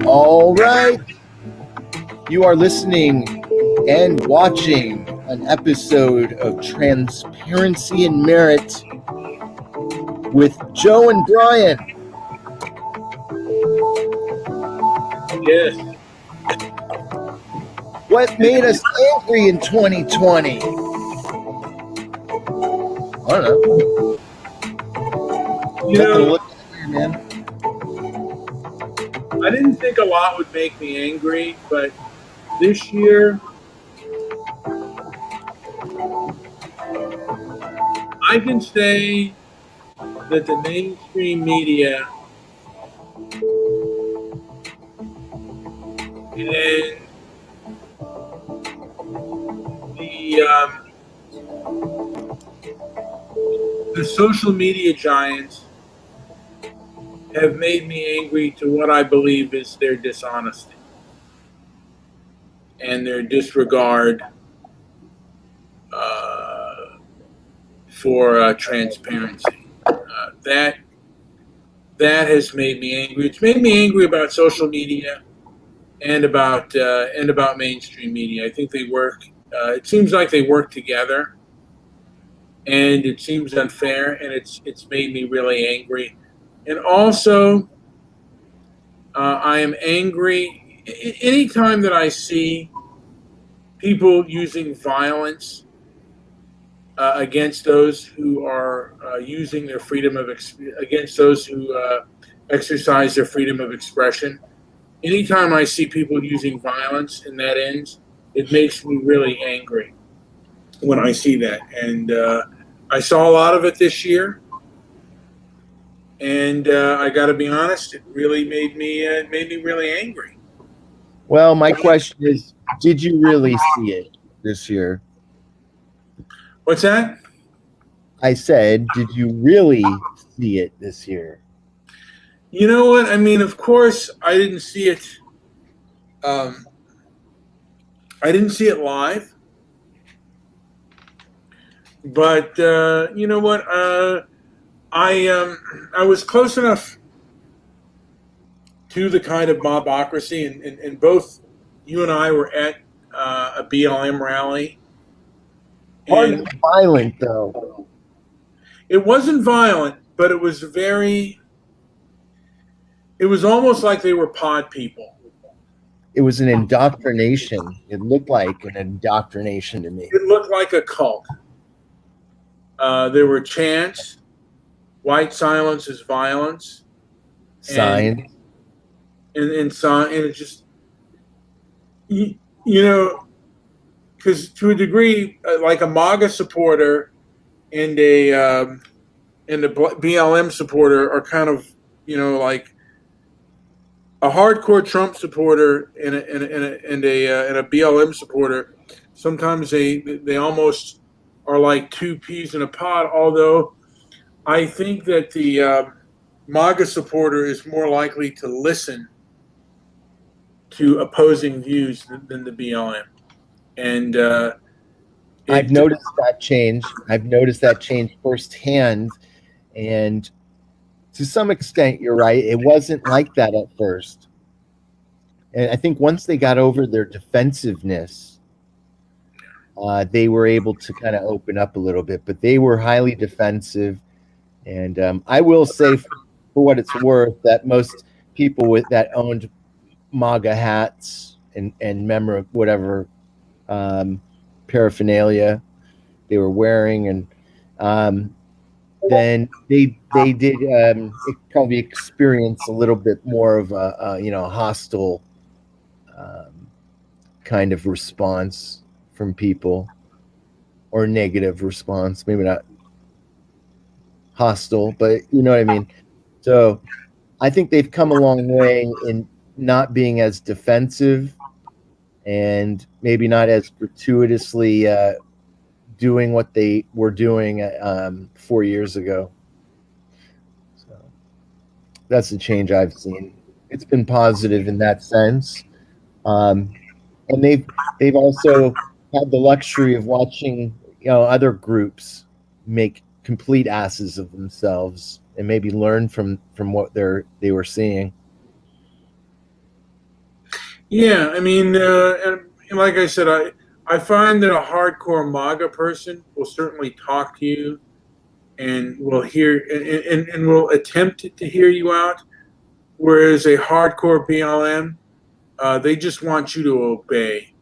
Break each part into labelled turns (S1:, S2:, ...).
S1: All right. You are listening and watching an episode of Transparency and Merit with Joe and Brian.
S2: Yes.
S1: What made us angry in 2020? I don't know.
S2: You know,
S1: Look at here, man.
S2: I didn't think a lot would make me angry, but this year, I can say that the mainstream media and the social media giants have made me angry to what I believe is their dishonesty and their disregard for transparency. That has made me angry. It's made me angry about social media and about mainstream media. I think they work. It seems like they work together, and it seems unfair, and it's made me really angry. And also, I am angry anytime that I see people using violence against those who are using their freedom of against those who exercise their freedom of expression. Anytime I see people using violence and that ends, it makes me really angry when I see that. And I saw a lot of it this year. And I got to be honest, it really made me really angry.
S1: Well, my question is, did you really see it this year?
S2: What's that?
S1: I said, did you really see it this year?
S2: You know what? I mean, of course, I didn't see it. I didn't see it live. But you know what? I was close enough to the kind of mobocracy, and both you and I were at a BLM rally.
S1: Hardly violent, though.
S2: It wasn't violent, but it was it was almost like they were pod people.
S1: It was an indoctrination. It looked like an indoctrination to me.
S2: It looked like a cult. There were chants, white silence is violence.
S1: Signs.
S2: And it just, you know, because to a degree, like a MAGA supporter and a BLM supporter are kind of, like a hardcore Trump supporter and a BLM supporter. Sometimes they almost are like two peas in a pod. Although I think that the MAGA supporter is more likely to listen to opposing views than the BLM. And
S1: I've noticed that change. I've noticed that change firsthand. And to some extent, you're right. It wasn't like that at first. And I think once they got over their defensiveness, they were able to kind of open up a little bit. But they were highly defensive. And I will say, for what it's worth, that most people that owned MAGA hats and whatever paraphernalia they were wearing, and then they did probably experience a little bit more of a hostile kind of response from people, or negative response, maybe not hostile, but you know what I mean. So I think they've come a long way in not being as defensive and maybe not as gratuitously doing what they were doing 4 years ago. So that's the change I've seen. It's been positive in that sense, and they've also had the luxury of watching other groups make complete asses of themselves and maybe learn from what they were seeing.
S2: Yeah, I mean, and like I said, I find that a hardcore MAGA person will certainly talk to you and will hear and will attempt to hear you out, whereas a hardcore BLM, they just want you to obey.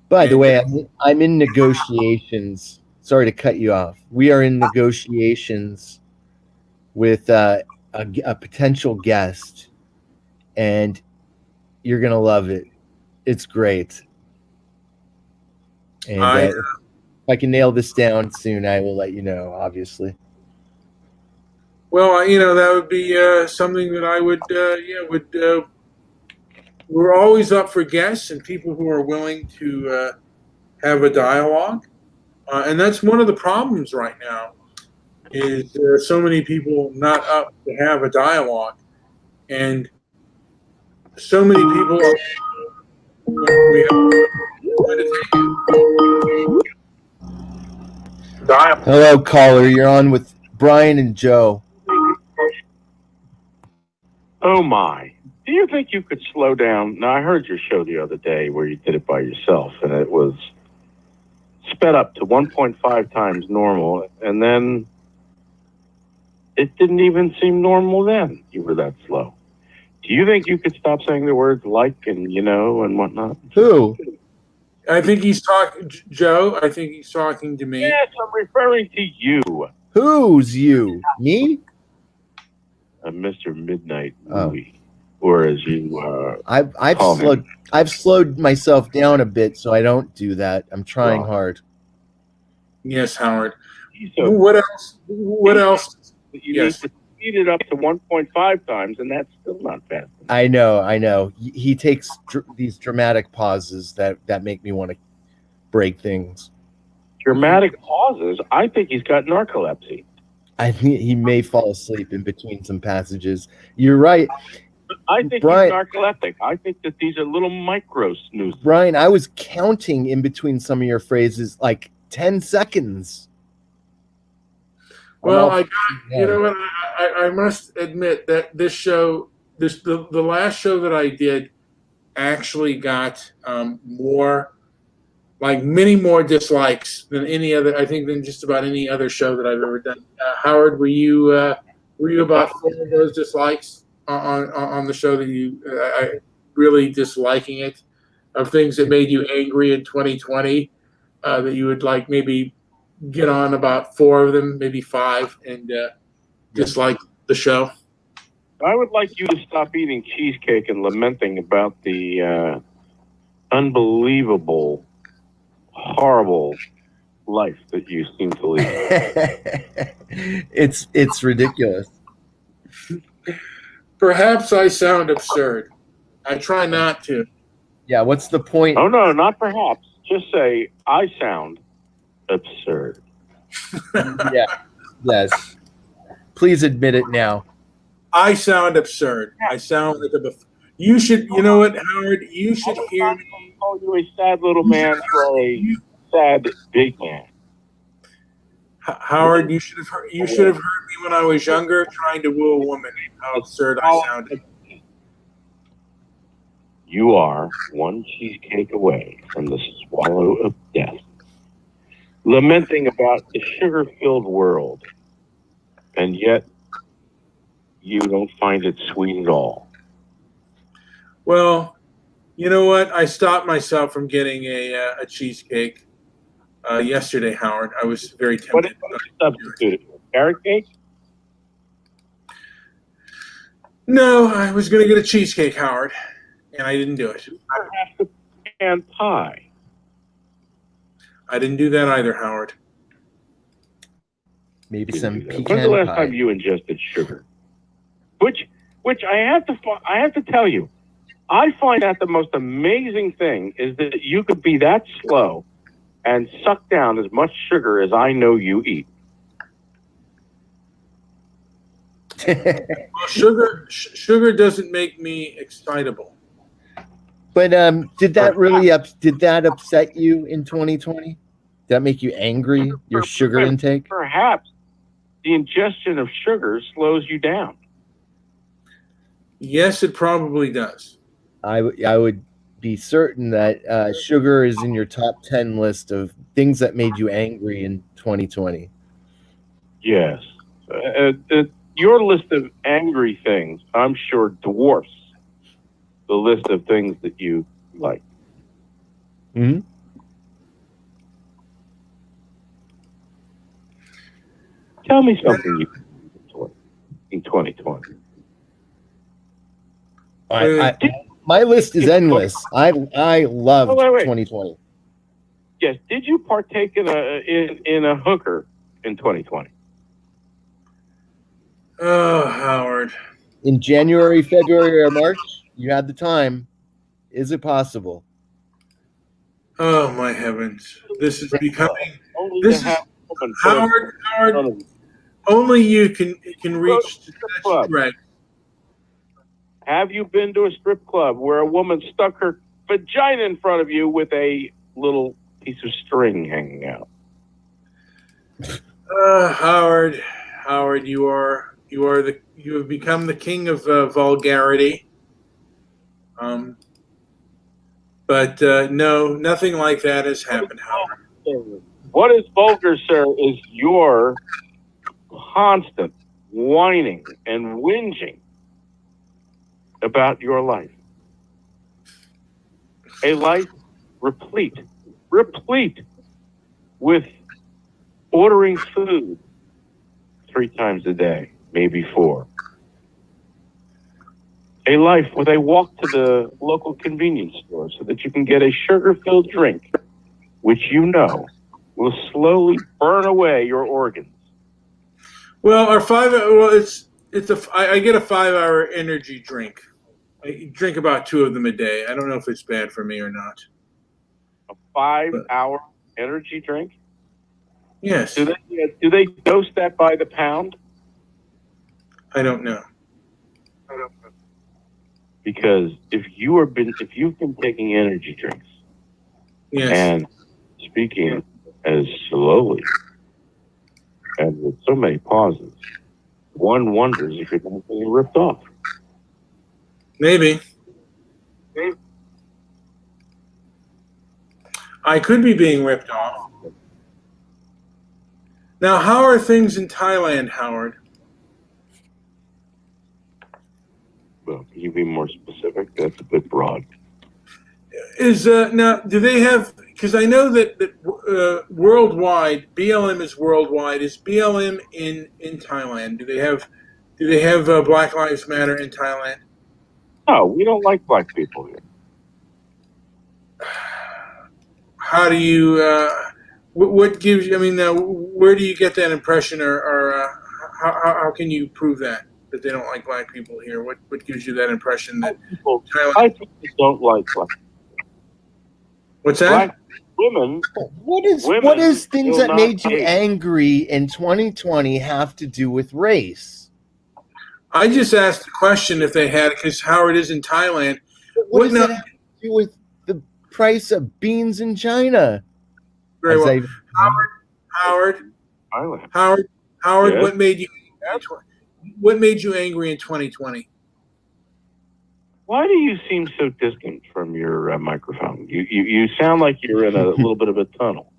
S1: By the way, I'm in negotiations. Sorry to cut you off. We are in negotiations with a potential guest, and you're gonna love it. It's great. And if I can nail this down soon, I will let you know, obviously.
S2: Well, that would be something that I would, we're always up for guests and people who are willing to have a dialogue. And that's one of the problems right now is there are so many people not up to have a dialogue. And so many people are, we have
S1: Hello, caller. You're on with Brian and Joe.
S3: Oh my. Do you think you could slow down? Now, I heard your show the other day where you did it by yourself, and it was sped up to 1.5 times normal, and then it didn't even seem normal then. You were that slow. Do you think you could stop saying the words like and and whatnot?
S1: Who?
S2: I think he's talking, Joe. I think he's talking to me.
S3: Yes, I'm referring to you.
S1: Who's you? Me?
S3: Mr. Midnight Movie, or as you
S1: I've slowed myself down a bit, so I don't do that. I'm trying hard.
S2: Yes, Howard. So, what else? What else?
S3: You need to speed it up to 1.5 times, and that's still not fast enough.
S1: I know. He takes these dramatic pauses that make me want to break things.
S3: Dramatic pauses? I think he's got narcolepsy.
S1: I think he may fall asleep in between some passages. You're right.
S3: I think Brian, he's narcoleptic. I think that these are little micro snoozes.
S1: Brian, I was counting in between some of your phrases like 10 seconds.
S2: Well, I must admit that this show, the last show that I did actually got many more dislikes than any other. I think than just about any other show that I've ever done. Howard, were you about 4 of those dislikes on the show that you really disliking it, of things that made you angry in 2020 that you would like maybe get on about 4 of them, maybe 5, and dislike the show?
S3: I would like you to stop eating cheesecake and lamenting about the unbelievable, horrible life that you seem to lead.
S1: It's ridiculous.
S2: Perhaps I sound absurd. I try not to.
S1: Yeah, what's the point?
S3: Oh, no, not perhaps. Just say, I sound absurd.
S1: Yeah. Yes. Please admit it now.
S2: I sound absurd. I sound like a you should, you know what, Howard? You should hear me.
S3: Oh, you're a sad little man. You're a sad big man.
S2: Howard, you should have heard me when I was younger trying to woo a woman. How absurd I sounded.
S3: You are one cheesecake away from the swallow of death, lamenting about the sugar-filled world, and yet you don't find it sweet at all.
S2: Well, you know what? I stopped myself from getting a cheesecake yesterday, Howard. I was very tempted.
S3: What substituted? Carrot cake?
S2: No, I was going to get a cheesecake, Howard, and I didn't do it.
S3: And pie.
S2: I didn't do that either, Howard.
S1: Maybe some
S3: When's the
S1: pecan
S3: last
S1: pie.
S3: time you ingested sugar? Which I have to tell you, I find that the most amazing thing is that you could be that slow and suck down as much sugar as I know you eat.
S2: Well, sugar doesn't make me excitable.
S1: But did that upset you in 2020? Did that make you angry? Your sugar intake?
S3: Perhaps the ingestion of sugar slows you down.
S2: Yes, it probably does.
S1: I would be certain that sugar is in your top 10 list of things that made you angry in 2020.
S3: Yes. Your list of angry things, I'm sure, dwarfs the list of things that you like.
S1: Mm-hmm.
S3: Tell me something you enjoyed in 2020.
S1: My list is endless. I loved
S3: Oh, wait.
S1: 2020.
S3: Yes. Did you partake in a hooker in 2020?
S2: Oh, Howard.
S1: In January, February, or March, you had the time. Is it possible?
S2: Oh, my heavens. This is becoming...
S3: Only
S2: This
S3: to have a woman
S2: Howard, only you can reach
S3: strip club.
S2: right.
S3: Have you been to a strip club where a woman stuck her vagina in front of you with a little piece of string hanging out?
S2: Howard, you have become the king of vulgarity. But no, nothing like that has happened, Howard.
S3: What is vulgar, sir, is your constant whining and whinging about your life. A life replete with ordering food 3 times a day, maybe 4. A life where they walk to the local convenience store so that you can get a sugar-filled drink, which you know will slowly burn away your organs.
S2: Well, I get a 5-hour energy drink. I drink about 2 of them a day. I don't know if it's bad for me or not.
S3: A 5-hour energy drink?
S2: Yes.
S3: Do they dose that by the pound?
S2: I don't know.
S3: Because if you've been taking energy drinks
S2: Yes.
S3: and speaking as slowly and with so many pauses, one wonders if you're not being ripped off.
S2: Maybe. I could be being ripped off. Now, how are things in Thailand, Howard?
S3: Well, can you be more specific? That's a bit broad.
S2: Now, do they have? Because I know that worldwide, BLM is worldwide. Is BLM in Thailand? Do they have Black Lives Matter in Thailand?
S3: No, we don't like black people here.
S2: How do you? What gives you? I mean, where do you get that impression, or how can you prove that they don't like black people here? What gives you that impression that Thailand?
S3: I think they don't like black.
S2: What's that?
S3: Black women.
S1: What is things
S3: will
S1: that made
S3: not
S1: you
S3: hate.
S1: angry in 2020 have to do with race?
S2: I just asked the question if they had, because Howard is in Thailand.
S1: What does
S2: now-
S1: that have to do with the price of beans in China?
S2: Very
S1: As
S2: well.
S1: I-
S2: Howard,
S3: Yes?
S2: what made you angry in 2020?
S3: Why do you seem so distant from your microphone? You sound like you're in a little bit of a tunnel.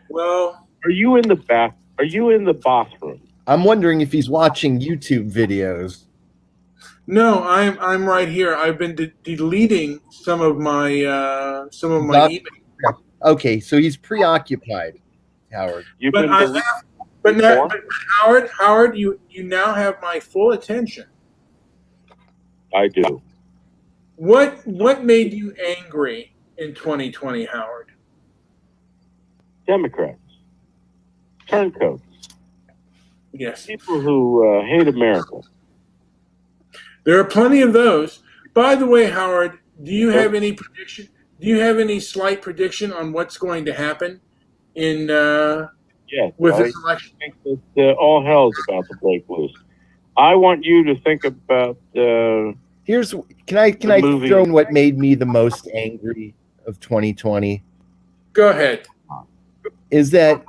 S2: Well,
S3: Are you in the bathroom?
S1: I'm wondering if he's watching YouTube videos.
S2: no, I'm right here. I've been deleting some of my
S1: Not-
S2: email.
S1: Okay, so he's preoccupied, Howard.
S3: You've
S2: But
S3: been
S2: I
S3: deleting
S2: But now,
S3: before?
S2: Howard, you now have my full attention.
S3: I do.
S2: What made you angry in 2020, Howard?
S3: Democrats, turncoats,
S2: Yes,
S3: people who hate America.
S2: there are plenty of those. By the way, Howard, do you have any prediction? Do you have any slight prediction on what's going to happen in
S3: Yes,
S2: with
S3: I
S2: this election?
S3: think that all hell's about to break loose. I want you to think about
S1: Here's can I
S3: movie.
S1: throw in what made me the most angry of 2020
S2: Go ahead.
S1: is that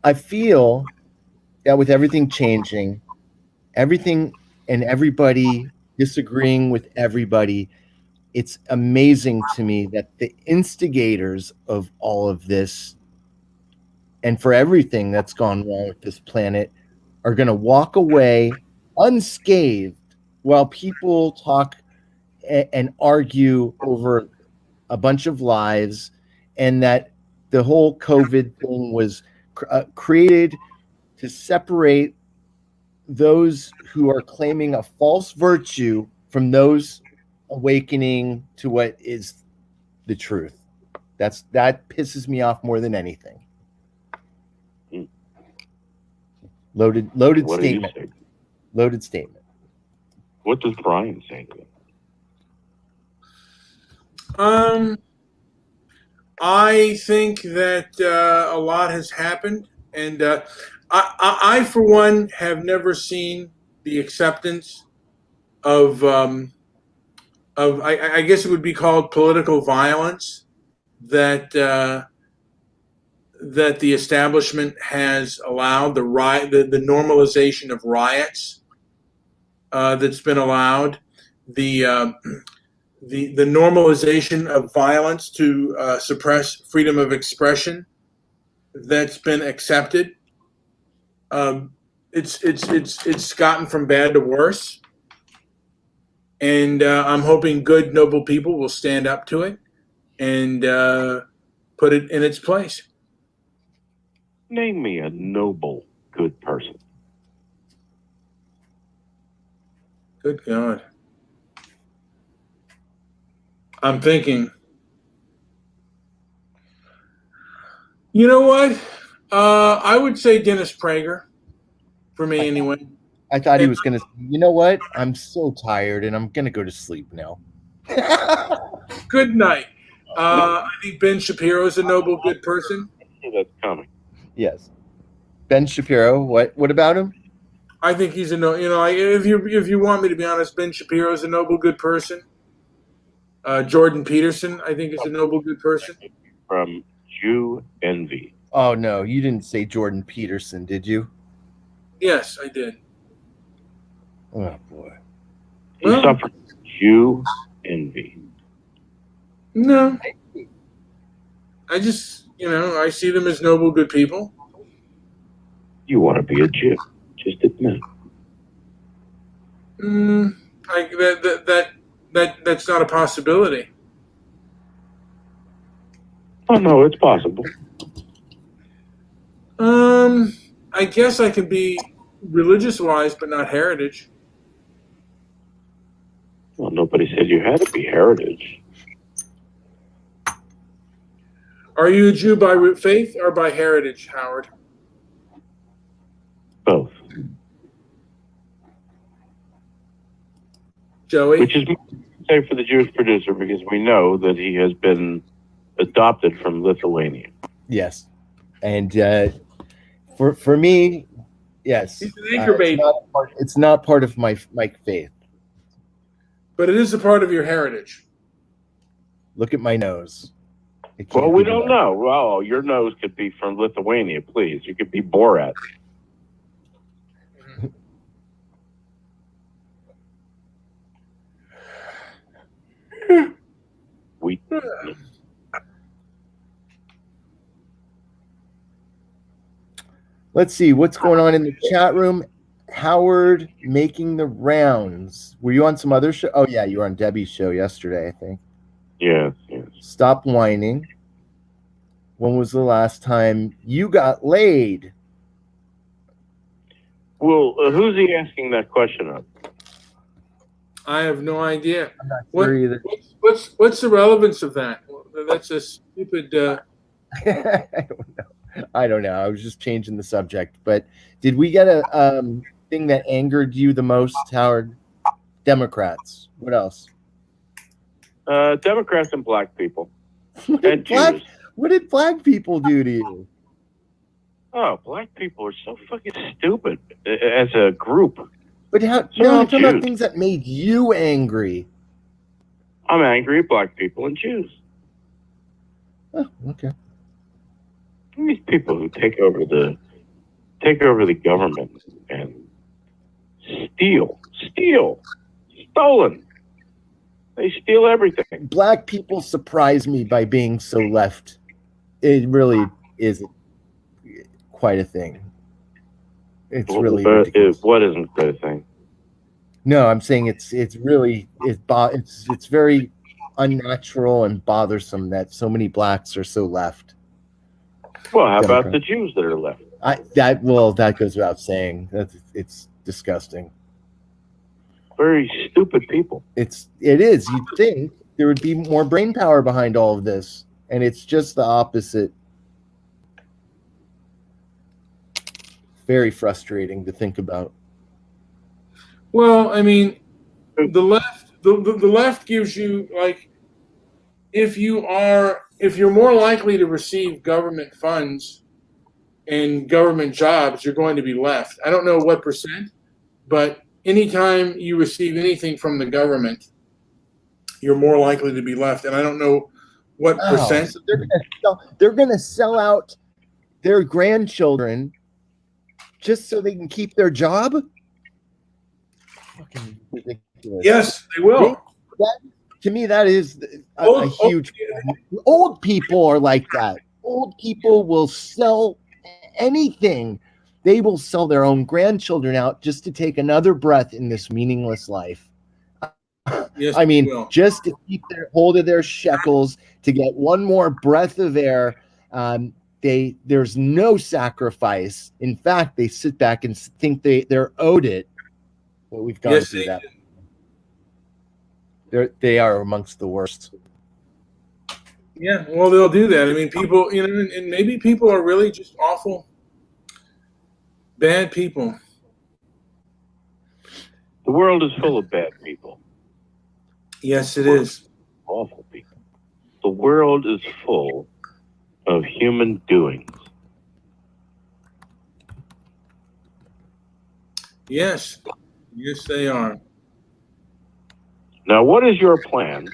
S1: I feel that with everything changing, everything and everybody disagreeing with everybody, it's amazing to me that the instigators of all of this and for everything that's gone wrong with this planet are going to walk away unscathed while people talk and argue over a bunch of lies, and that the whole COVID thing was created to separate those who are claiming a false virtue from those awakening to what is the truth. That pisses me off more than anything. Loaded
S3: What
S1: statement.
S3: do you say?
S1: Loaded statement.
S3: What does Brian say to it?
S2: I think that a lot has happened, and I, for one, have never seen the acceptance of I guess it would be called political violence that that the establishment has allowed, the normalization of riots that's been allowed, the normalization of violence to suppress freedom of expression that's been accepted. It's gotten from bad to worse, and I'm hoping good, noble people will stand up to it and put it in its place.
S3: Name me a noble, good person.
S2: Good God. I'm thinking, you know what? I would say Dennis Prager, for me anyway.
S1: I thought he was going to, you know what? I'm so tired and I'm going to go to sleep now.
S2: Good night. I think Ben Shapiro is a noble, good person.
S3: That's coming.
S1: Yes. Ben Shapiro, what about him?
S2: I think he's a if you want me to be honest, Ben Shapiro is a noble, good person. Jordan Peterson, I think, is a noble, good person.
S3: From Jew Envy.
S1: Oh, no, you didn't say Jordan Peterson, did you?
S2: Yes, I did.
S1: Oh, boy.
S3: He suffered Jew Envy.
S2: No. I just, I see them as noble, good people.
S3: You want to be a Jew. Just admit.
S2: That's not a possibility.
S3: Oh, no, it's possible.
S2: I guess I can be religious-wise, but not heritage.
S3: Well, nobody said you had to be heritage.
S2: Are you a Jew by faith or by heritage, Howard?
S3: Both.
S2: Joey?
S3: Which is safe for the Jewish producer because we know that he has been adopted from Lithuania.
S1: Yes. And for me, yes.
S2: He's an anchor baby.
S1: It's not part of my faith.
S2: But it is a part of your heritage.
S1: Look at my nose.
S3: Well, we don't know. Well, your nose could be from Lithuania, please. You could be Borat.
S1: Let's see what's going on in the chat room. Howard making the rounds. Were you on some other show? Oh yeah, you were on Debbie's show yesterday, I think.
S3: Yes.
S1: Stop whining. When was the last time you got laid?
S3: Well, who's he asking that question of?
S2: I have no idea.
S1: I'm not
S2: What,
S1: sure either.
S2: what's the relevance of that? That's a stupid.
S1: I don't know. I was just changing the subject. But did we get a thing that angered you the most, Howard? Democrats. What else?
S3: Democrats and black people.
S1: What
S3: And Jews.
S1: What did black people do to you?
S3: Oh, black people are so fucking stupid as a group.
S1: But how?
S3: So
S1: No,
S3: are
S1: I'm talking about
S3: Jews.
S1: things that made you angry.
S3: I'm angry at black people and Jews.
S1: Oh, okay.
S3: These people who take over the government and stolen. They steal everything.
S1: Black people surprise me by being so left. It really is quite a thing. It's really ridiculous.
S3: What isn't the thing?
S1: No, I'm saying it's very unnatural and bothersome that so many blacks are so left.
S3: Well, how about
S1: Democrat.
S3: the Jews that are left?
S1: That goes without saying. It's disgusting.
S3: Very stupid people.
S1: It is. You'd think there would be more brain power behind all of this, and it's just the opposite. Very frustrating to think about.
S2: Well, I mean, the left gives you, like, if you're more likely to receive government funds and government jobs, you're going to be left. I don't know what percent, but anytime you receive anything from the government, you're more likely to be left. And I don't know what percent.
S1: So they're gonna sell out their grandchildren just so they can keep their job? Fucking ridiculous.
S2: Yes, they will.
S1: To me, that is a huge. Old people are like that. Old people will sell anything. They will sell their own grandchildren out just to take another breath in this meaningless life.
S2: Yes,
S1: I mean,
S2: they will.
S1: just to keep their hold of their shekels, to get one more breath of air. There's no sacrifice. In fact, they sit back and think they're owed it. Well, we've gone
S2: Yes,
S1: through
S2: they
S1: that.
S2: do.
S1: They are amongst the worst.
S2: Yeah, well, they'll do that. I mean, people, and maybe people are really just awful, bad people.
S3: The world is full of bad people.
S2: Yes, it is.
S3: Awful people. The world is full of human doings.
S2: Yes, they are.
S3: Now, what is your plan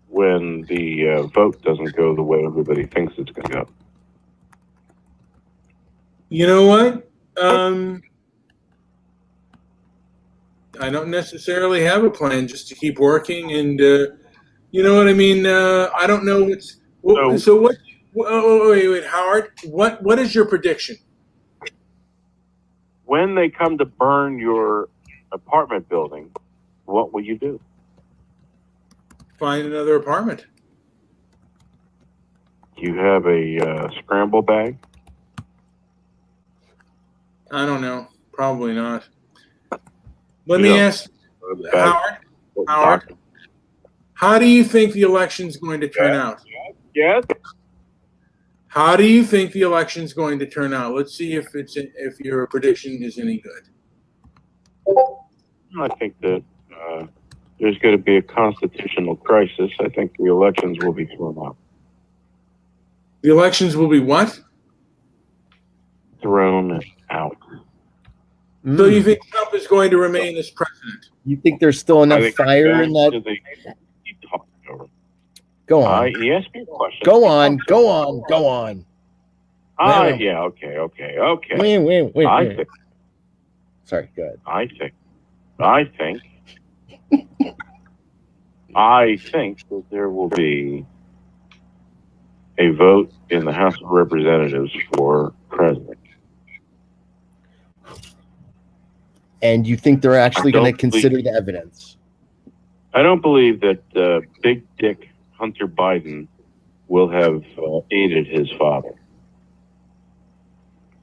S3: when the vote doesn't go the way everybody thinks it's going to go?
S2: You know what? I don't necessarily have a plan, just to keep working, and you know what I mean. I don't know what's. So what? Wait, Howard. What is your prediction?
S3: When they come to burn your apartment building, what will you do?
S2: Find another apartment.
S3: You have a scramble bag?
S2: I don't know. Probably not. Let me ask Howard. How do you think the election's going to turn out?
S3: Yes.
S2: How do you think the election's going to turn out? Let's see if your prediction is any good.
S3: I think that there's going to be a constitutional crisis. I think the elections will be thrown out.
S2: The elections will be what?
S3: Thrown out.
S2: So you think Trump is going to remain as president?
S1: You think there's still enough fire in that?
S3: Keep talking over.
S1: Go on.
S3: He asked me a question.
S1: Go on.
S3: Yeah. Okay.
S1: Wait. Sorry. Go ahead.
S3: I think that there will be a vote in the House of Representatives for president.
S1: And you think they're actually going to consider the evidence?
S3: I don't believe that Big Dick Hunter Biden will have aided his father.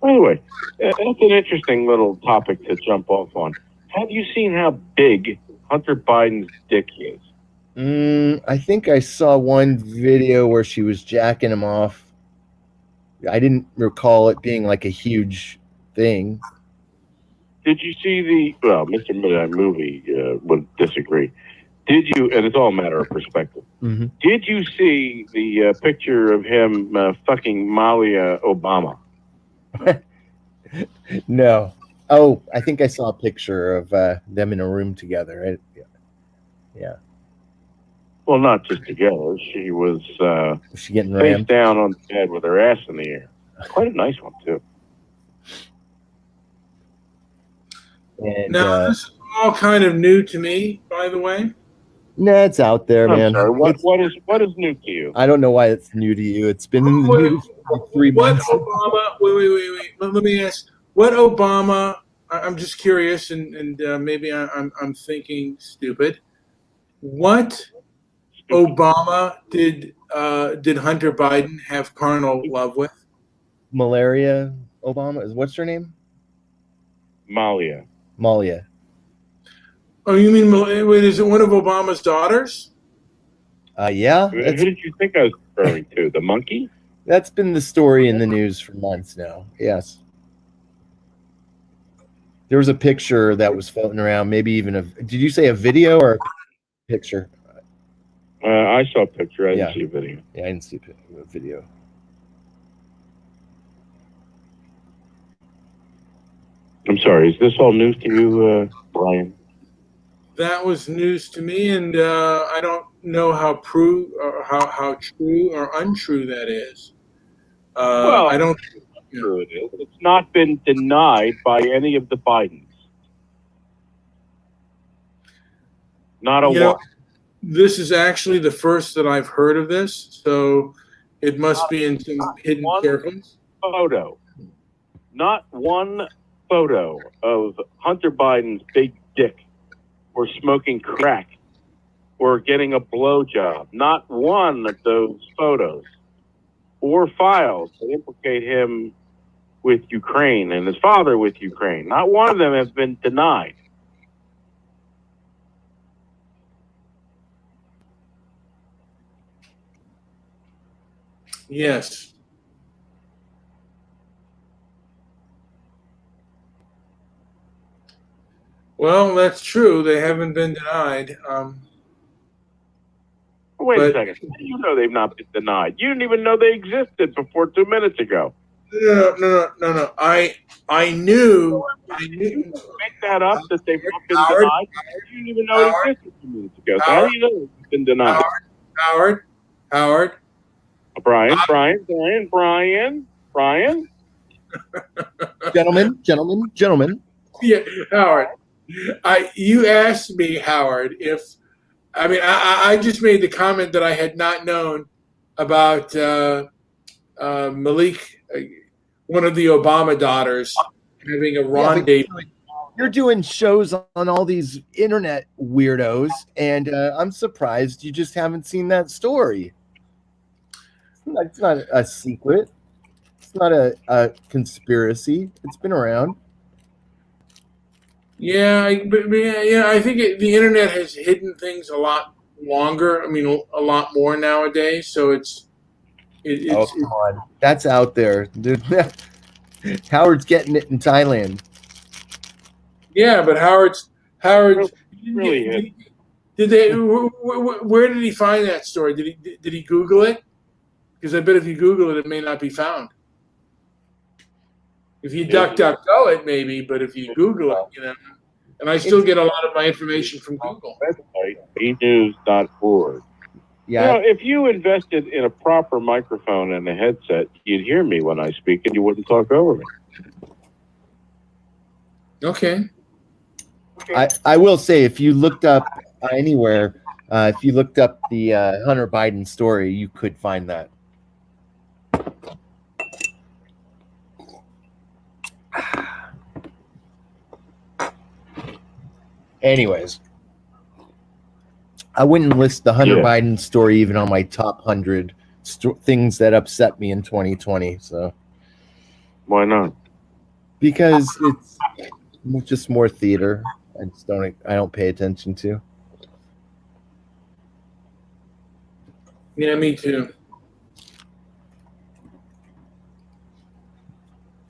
S3: Anyway, that's an interesting little topic to jump off on. Have you seen how big Hunter Biden's dick is?
S1: I think I saw one video where she was jacking him off. I didn't recall it being like a huge thing.
S3: Did you see Mr. Midnight Movie would disagree. Did you, and it's all a matter of perspective, Did you see the picture of him fucking Malia Obama?
S1: No. Oh, I think I saw a picture of them in a room together. Yeah.
S3: Well, not just together. She was
S1: Was she getting
S3: face
S1: rammed?
S3: down on the bed with her ass in the air. Quite a nice one, too.
S1: And
S2: Now, this is all kind of new to me, by the way.
S1: no, it's out there,
S3: I'm
S1: man.
S3: sorry, what is new to you?
S1: I don't know why it's new to you. It's been in the news for like 3
S2: What
S1: months.
S2: Obama? Wait. Let me ask. What Obama? I'm just curious, and maybe I'm thinking stupid. What Obama did Hunter Biden have carnal love with?
S1: Malaria Obama. What's her name?
S3: Malia.
S1: Malia.
S2: Oh, you mean wait? Is it one of Obama's daughters?
S1: Yeah.
S3: Who did you think I was referring to? The monkey?
S1: That's been the story in the news for months now. Yes. There was a picture that was floating around, maybe even did you say a video or a picture?
S3: I saw a picture. I didn't
S1: Yeah.
S3: see a video.
S1: Yeah, I didn't see a video.
S3: I'm sorry. Is this all news to you, Brian?
S2: That was news to me, and I don't know how true or untrue that is. I don't.
S3: True it is. It's not been denied by any of the Bidens. Not a one.
S2: This is actually the first that I've heard of this, so it must be in some hidden circles.
S3: Photo. Not one photo of Hunter Biden's big dick or smoking crack or getting a blowjob. Not one of those photos or files that implicate him with Ukraine and his father with Ukraine. Not one of them has been denied.
S2: Yes. Well, that's true. They haven't been denied.
S3: Wait a second. You know they've not been denied. You didn't even know they existed before 2 minutes ago.
S2: No. I knew.
S3: Make that up that they've not been denied. You didn't even know it existed 2 minutes ago. So how do you know it's been denied?
S2: Howard.
S3: Brian.
S1: Gentlemen.
S2: Yeah, Howard. You asked me, Howard, if I just made the comment that I had not known about Malik, one of the Obama daughters, having a rendezvous.
S1: You're doing shows on all these internet weirdos, and I'm surprised you just haven't seen that story. It's not a secret. It's not a conspiracy. It's been around.
S2: Yeah, I think the internet has hidden things a lot longer. I mean, a lot more nowadays. So it's
S1: come on, that's out there. Dude. Howard's getting it in Thailand.
S2: Yeah, but Howard.
S3: Really?
S2: Did they? Where did he find that story? Did he Google it? Because I bet if you Google it, it may not be found. If you DuckDuckGo it, maybe, but if you Google it, and I still get a lot of my information from Google.
S3: Website, bnews.org.
S1: Yeah.
S3: If you invested in a proper microphone and a headset, you'd hear me when I speak and you wouldn't talk over me.
S2: Okay.
S1: I will say, if you looked up anywhere, if you looked up the Hunter Biden story, you could find that. Anyways, I wouldn't list the Hunter Biden story even on my top 100 things that upset me in 2020. So
S3: why not?
S1: because it's just more theater. I don't pay attention to.
S2: Yeah, me too.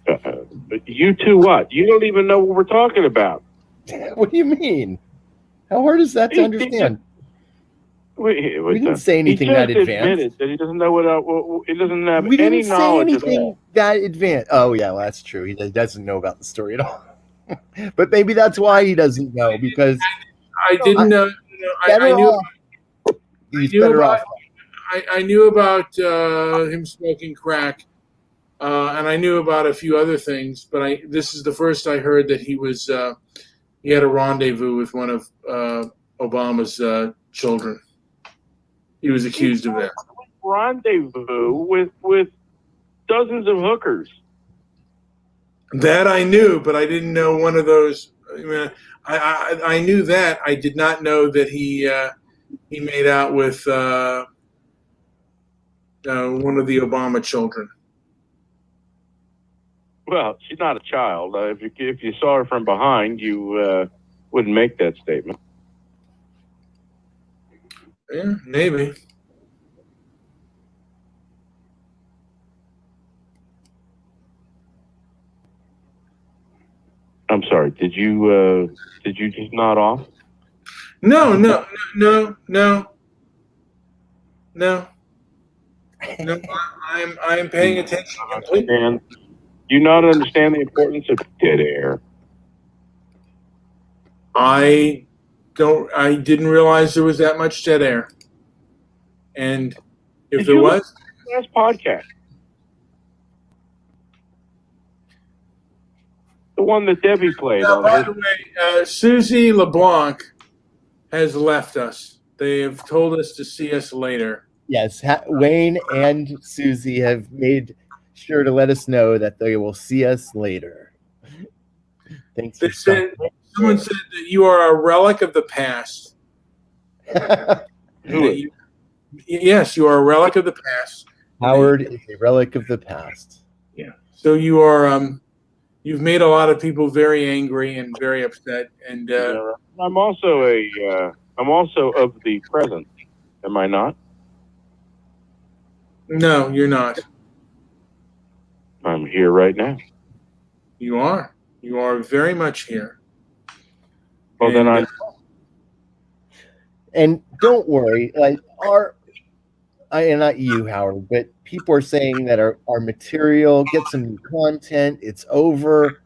S3: But you two what? You don't even know what we're talking about.
S1: What do you mean? How hard is that to understand? We didn't say anything
S3: he
S1: that
S3: just
S1: advanced.
S3: admitted that he doesn't know what he doesn't have
S1: We
S3: any
S1: didn't say
S3: knowledge at
S1: anything
S3: all.
S1: that advanced. Oh yeah, well, that's true. He doesn't know about the story at all. But maybe that's why he doesn't know, because
S2: I didn't know. I knew.
S1: He's
S2: knew
S1: better
S2: about-
S1: off.
S2: I knew about him smoking crack, and I knew about a few other things. But this is the first I heard that he had a rendezvous with one of Obama's children. He was accused of that.
S3: Rendezvous with dozens of hookers.
S2: That I knew, but I didn't know one of those. I mean, I knew that. I did not know that he made out with one of the Obama children.
S3: Well, she's not a child. If you saw her from behind, you wouldn't make that statement.
S2: Yeah, maybe.
S3: I'm sorry. Did you just nod off?
S2: No. I am paying attention completely.
S3: And do you not understand the importance of dead air?
S2: I didn't realize there was that much dead air. And if
S3: Did
S2: there
S3: you
S2: was,
S3: Last podcast. The one that Debbie played on
S2: by
S3: her.
S2: the way, Susie LeBlanc has left us. They have told us to see us later.
S1: Yes, Wayne and Susie have made sure to let us know that they will see us later. Thanks for
S2: Someone said that you are a relic of the past.
S3: Who?
S2: Yes, you are a relic of the past.
S1: Howard is a relic of the past.
S2: Yeah. So you are. You've made a lot of people very angry and very upset. And
S3: I'm also of the present. Am I not?
S2: No, you're not.
S3: I'm here right now.
S2: You are. You are very much here.
S3: Well, then I'm.
S1: And don't worry, like not you, Howard, but people are saying that our material, get some new content, it's over.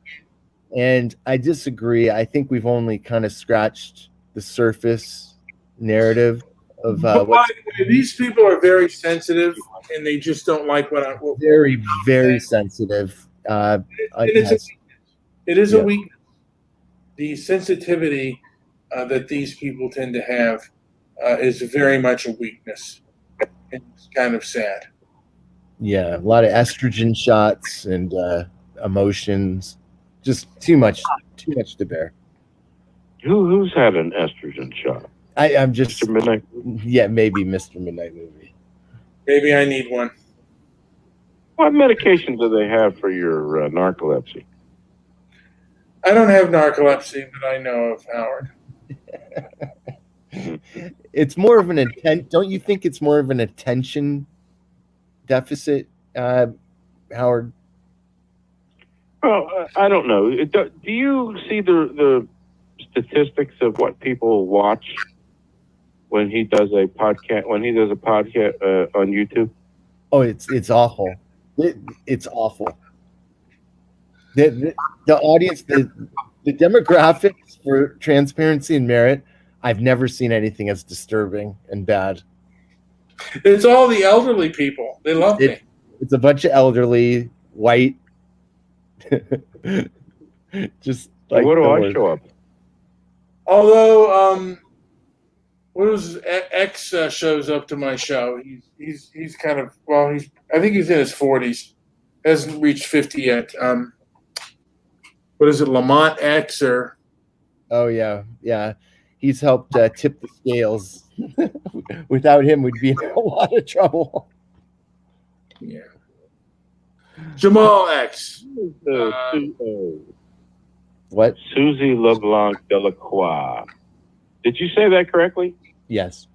S1: And I disagree. I think we've only kind of scratched the surface narrative of
S2: these people are very sensitive, and they just don't like what I'm.
S1: Very, very sensitive.
S2: It is a weakness. The sensitivity that these people tend to have is very much a weakness. It's kind of sad.
S1: Yeah, a lot of estrogen shots and emotions. Just too much to bear.
S3: Who's had an estrogen shot?
S1: I'm just
S3: Mr. Midnight?
S1: Yeah, maybe Mr. Midnight Movie.
S2: Maybe I need one.
S3: What medication do they have for your narcolepsy?
S2: I don't have narcolepsy, but I know of, Howard.
S1: It's more of an intent. Don't you think it's more of an attention deficit, Howard?
S3: Well, I don't know. Do you see the statistics of what people watch when he does a podcast? When he does a podcast on YouTube?
S1: Oh, it's awful. It's awful. The audience, the demographics for Transparency and Merit, I've never seen anything as disturbing and bad.
S2: It's all the elderly people. They love me.
S1: It's a bunch of elderly, white. Just like
S3: what do I show up?
S2: Although, what was X shows up to my show? He's kind of I think he's in his 40s. Hasn't reached 50 yet. What is it, Lamont X or?
S1: Oh yeah. He's helped tip the scales. Without him, we'd be in a lot of trouble.
S2: Yeah. Jamal X.
S1: What?
S3: Susie LeBlanc Delacroix. Did you say that correctly?
S1: Yes.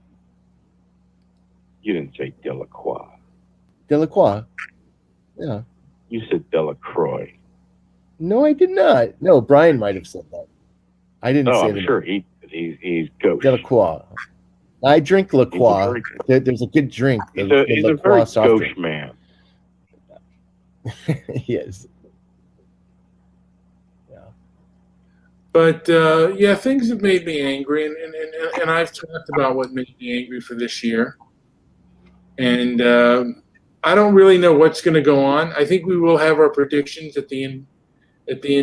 S3: You didn't say Delacroix.
S1: Delacroix. Yeah.
S3: You said Delacroix.
S1: No, I did not. No, Brian might have said that. I didn't
S3: Oh,
S1: say
S3: I'm
S1: that.
S3: sure he's gauche.
S1: Delacroix. I drink La Croix. There's a good drink.
S3: He's a very gauche man.
S1: Yes.
S2: But yeah, things have made me angry, and I've talked about what made me angry for this year. And I don't really know what's going to go on. I think we will have our predictions at the end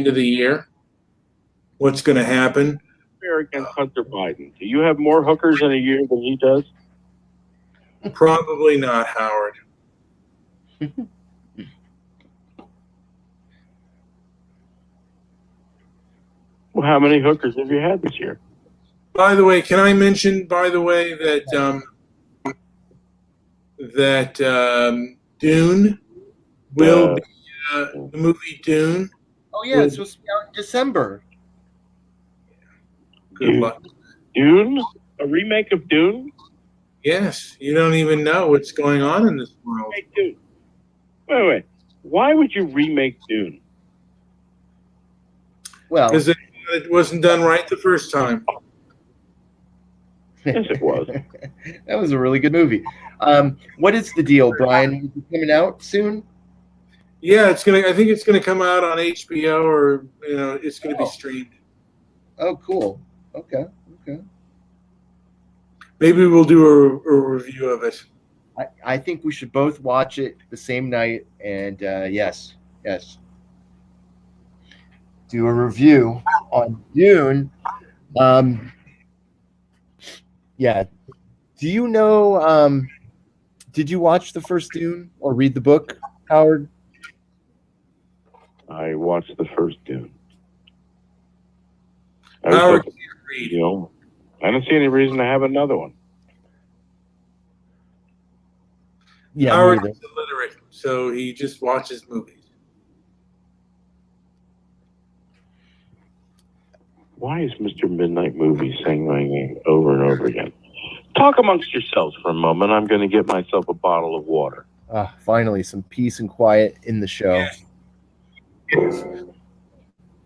S2: of the year. What's going to happen?
S3: Against Hunter Biden. Do you have more hookers in a year than he does?
S2: Probably not, Howard.
S3: Well, how many hookers have you had this year?
S2: By the way, can I mention, that Dune will be the movie Dune.
S1: Oh yeah, it's supposed to be out in December.
S2: Good luck.
S3: Dune? A remake of Dune?
S2: Yes, you don't even know what's going on in this world.
S3: Hey, Dune. Wait. Why would you remake Dune?
S1: Well,
S2: Because it wasn't done right the first time.
S3: Yes, it was.
S1: That was a really good movie. What is the deal, Brian? Is it coming out soon?
S2: Yeah, I think it's gonna come out on HBO, or it's gonna be streamed.
S1: Oh, cool. Okay.
S2: Maybe we'll do a review of it.
S1: I think we should both watch it the same night, and yes, do a review on Dune. Yeah. Do you know? Did you watch the first Dune or read the book, Howard?
S3: I watched the first Dune.
S2: Howard can't
S3: You
S2: read.
S3: know, I don't see any reason to have another one.
S1: Yeah,
S2: Howard
S1: neither.
S2: is illiterate, so he just watches movies.
S3: Why is Mr. Midnight Movie saying my name over and over again? Talk amongst yourselves for a moment. I'm going to get myself a bottle of water.
S1: Finally, some peace and quiet in the show.
S2: Yes.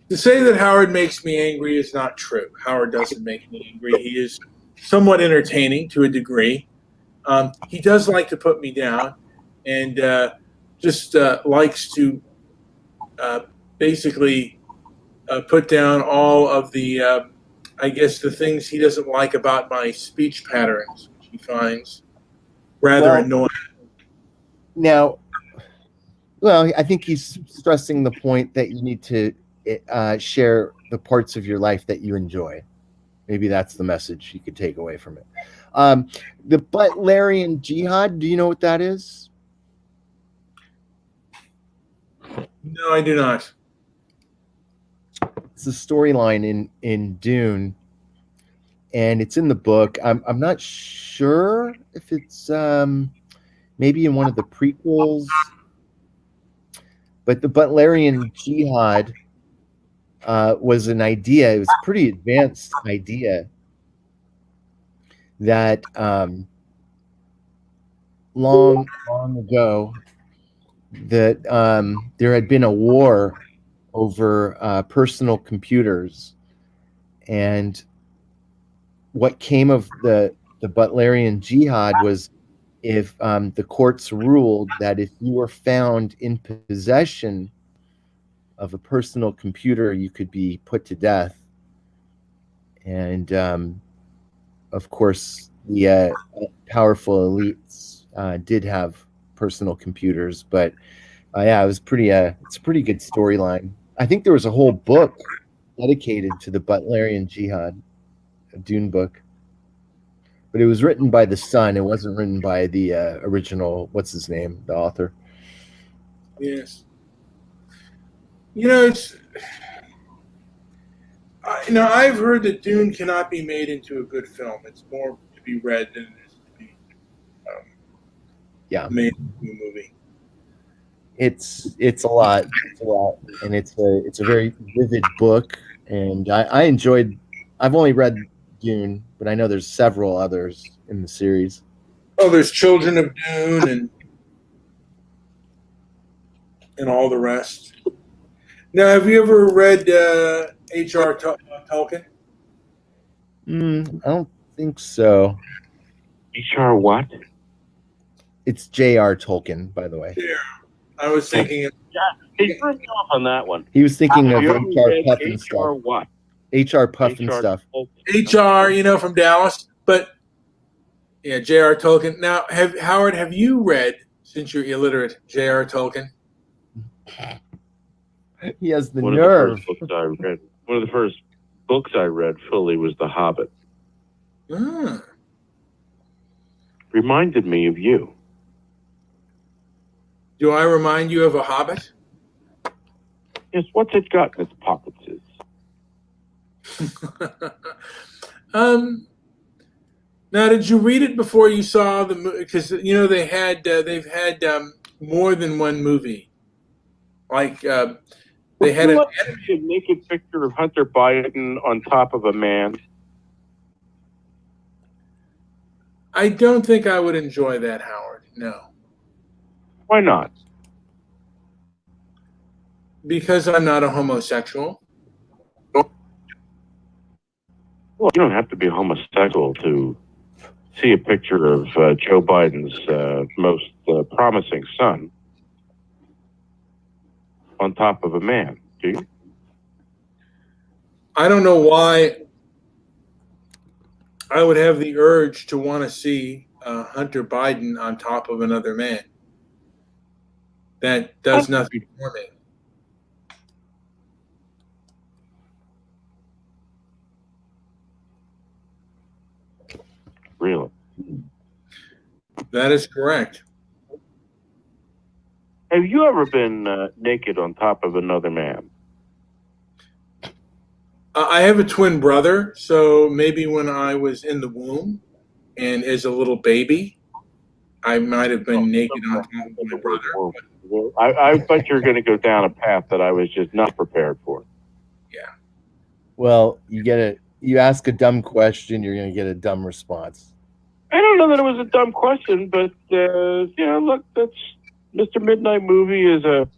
S2: To say that Howard makes me angry is not true. Howard doesn't make me angry. He is somewhat entertaining to a degree. He does like to put me down, and just likes to basically put down all of the, the things he doesn't like about my speech patterns, which he finds rather annoying.
S1: Now, I think he's stressing the point that you need to share the parts of your life that you enjoy. Maybe that's the message you could take away from it. The Butlerian Jihad, do you know what that is?
S2: No, I do not.
S1: It's a storyline in Dune, and it's in the book. I'm not sure if it's maybe in one of the prequels, but the Butlerian Jihad was an idea. It was a pretty advanced idea that long ago that there had been a war over personal computers, and what came of the Butlerian Jihad was if the courts ruled that if you were found in possession of a personal computer, you could be put to death. And of course, the powerful elites did have personal computers, but it was it's a pretty good storyline. I think there was a whole book dedicated to the Butlerian Jihad, a Dune book, but it was written by the son. It wasn't written by the original. What's his name? The author.
S2: Yes. I've heard that Dune cannot be made into a good film. It's more to be read than it is to be made into a movie.
S1: It's a lot. It's a lot, and it's a very vivid book, and I enjoyed. I've only read Dune, but I know there's several others in the series.
S2: Oh, there's Children of Dune and all the rest. Now, have you ever read H.R. Tolkien?
S1: I don't think so.
S3: HR what?
S1: It's J.R. Tolkien, by the way.
S2: Yeah, I was thinking.
S3: He threw me off on that one.
S1: He was thinking of
S3: Have you ever
S1: H.R.
S3: read
S1: Puffin
S3: HR
S1: stuff.
S3: what?
S1: H.R. Puffin
S3: HR
S1: stuff.
S2: HR, from Dallas, but yeah, J.R. Tolkien. Now, Howard, have you read, since you're illiterate, J.R. Tolkien?
S1: He has the
S3: One
S1: nerve.
S3: One of the first books I read fully was The Hobbit.
S2: Ah.
S3: Reminded me of you.
S2: Do I remind you of a Hobbit?
S3: Yes, what's it got in its pockets?
S2: Now, did you read it before you saw the movie? Because they've had more than one movie. Like they had
S3: a naked picture of Hunter Biden on top of a man.
S2: I don't think I would enjoy that, Howard. No,
S3: Why not?
S2: because I'm not a homosexual.
S3: Well, you don't have to be homosexual to see a picture of Joe Biden's most promising son on top of a man, do you?
S2: I don't know why I would have the urge to want to see Hunter Biden on top of another man. That does nothing for me.
S3: Really?
S2: That is correct.
S3: Have you ever been naked on top of another man?
S2: I have a twin brother, so maybe when I was in the womb and as a little baby, I might have been naked on top of my brother.
S3: I bet you're going to go down a path that I was just not prepared for.
S2: Yeah.
S1: Well, you ask a dumb question, you're going to get a dumb response.
S3: I don't know that it was a dumb question, but look, that's Mr. Midnight Movie is a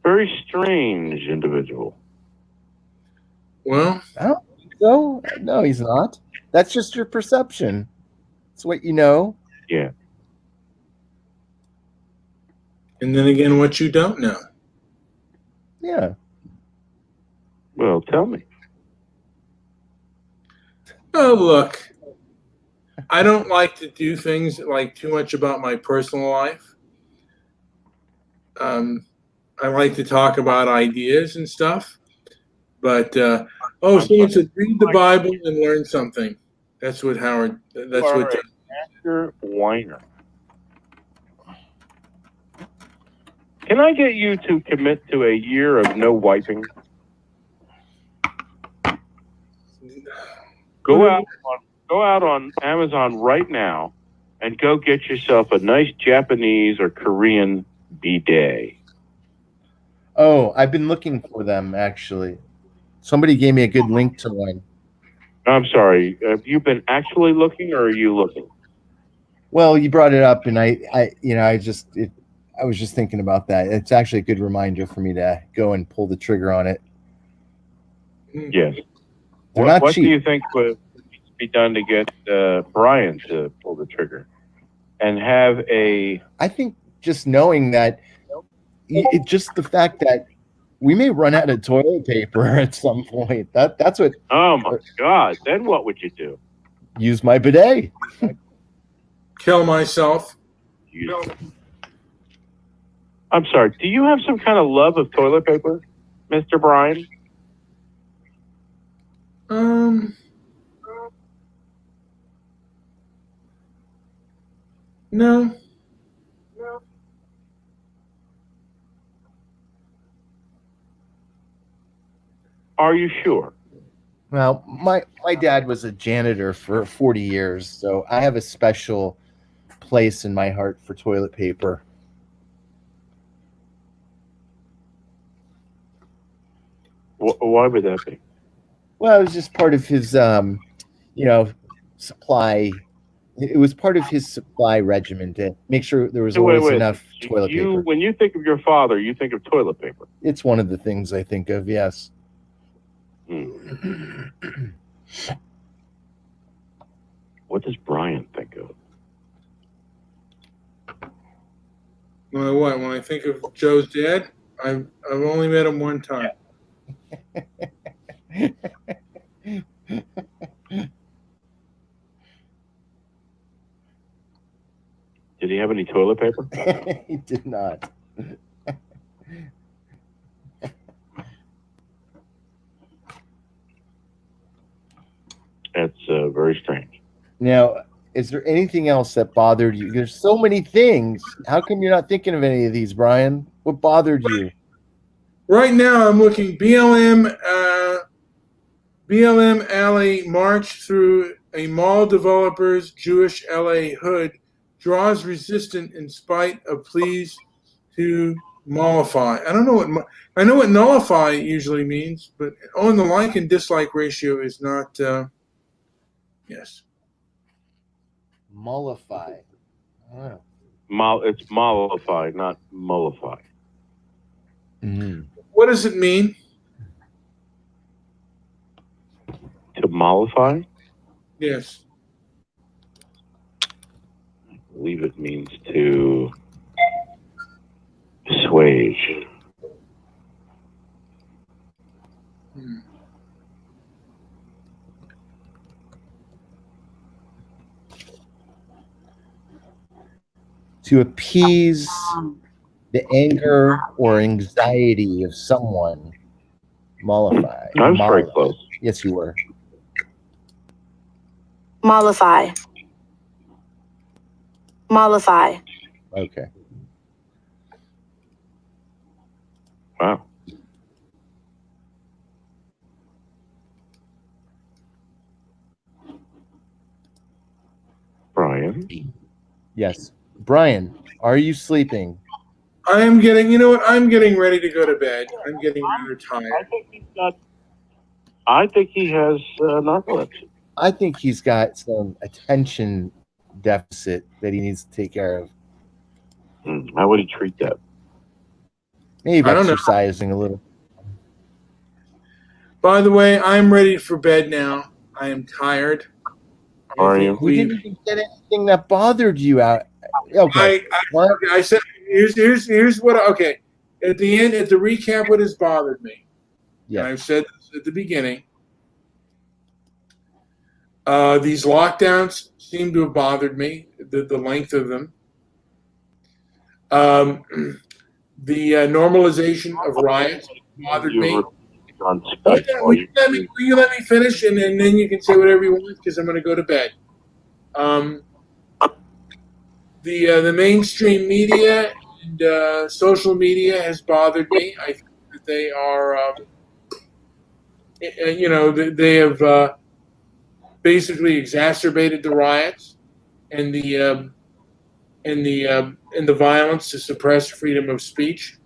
S3: very strange individual.
S2: Well,
S1: I don't think so. No, he's not. That's just your perception. It's what you know.
S3: Yeah.
S2: and then again, what you don't know.
S1: Yeah.
S3: Well, tell me.
S2: Oh, look, I don't like to do things like too much about my personal life. I like to talk about ideas and stuff. But, someone said, read the Bible and learn something. That's what Howard, that's what.
S3: Master whiner. Can I get you to commit to a year of no wiping? Go out on Amazon right now and go get yourself a nice Japanese or Korean bidet.
S1: Oh, I've been looking for them, actually. Somebody gave me a good link to one.
S3: I'm sorry. Have you been actually looking, or are you looking?
S1: Well, you brought it up, and I was just thinking about that. It's actually a good reminder for me to go and pull the trigger on it.
S3: Yes.
S1: They're not
S3: what
S1: cheap.
S3: do you think would need to be done to get Brian to pull the trigger and have a?
S1: I think just knowing that, just the fact that we may run out of toilet paper at some point. That's what.
S3: Oh my God! Then what would you do?
S1: Use my bidet.
S2: Kill myself.
S3: I'm sorry. Do you have some kind of love of toilet paper, Mr. Brian?
S2: No.
S3: Are you sure?
S1: Well, my dad was a janitor for 40 years, so I have a special place in my heart for toilet paper.
S3: Why would that be?
S1: Well, it was just part of his, supply. It was part of his supply regimen to make sure there was always enough toilet paper.
S3: When you think of your father, you think of toilet paper.
S1: It's one of the things I think of, yes.
S3: What does Brian think of?
S2: When I think of Joe's dad, I've only met him one time.
S3: Did he have any toilet paper?
S1: He did not.
S3: That's very strange.
S1: Now, is there anything else that bothered you? There's so many things. How come you're not thinking of any of these, Brian? What bothered you?
S2: Right now, I'm looking BLM Alley march through a mall developer's Jewish LA hood draws resistance in spite of pleas to mollify. I don't know I know what nullify usually means, but the like and dislike ratio is not. Yes.
S1: Mollify. Oh.
S3: It's mollify, not mollify.
S1: Mm-hmm.
S2: What does it mean?
S3: To mollify?
S2: Yes.
S3: I believe it means to assuage.
S1: To appease the anger or anxiety of someone. Mollify.
S3: I was very close.
S1: Yes, you were.
S4: Mollify. Mollify.
S1: Okay.
S3: Wow. Brian?
S1: Yes. Brian, are you sleeping?
S2: I am getting. You know what? I'm getting ready to go to bed. I'm getting rather tired.
S3: I think he has narcolepsy.
S1: I think he's got some attention deficit that he needs to take care of.
S3: How would he treat that?
S1: Maybe
S2: I don't know.
S1: exercising a little.
S2: By the way, I'm ready for bed now. I am tired.
S3: Are you?
S1: We didn't even get anything that bothered you out. Okay.
S2: I said here's what. Okay, at the end, at the recap, what has bothered me.
S1: Yeah.
S2: And I've said this at the beginning. These lockdowns seem to have bothered me. The length of them. The normalization of riots bothered me. Will you let me finish, and then you can say whatever you want, because I'm going to go to bed. The mainstream media and social media has bothered me. I think that they are, they have basically exacerbated the riots and the violence to suppress freedom of speech.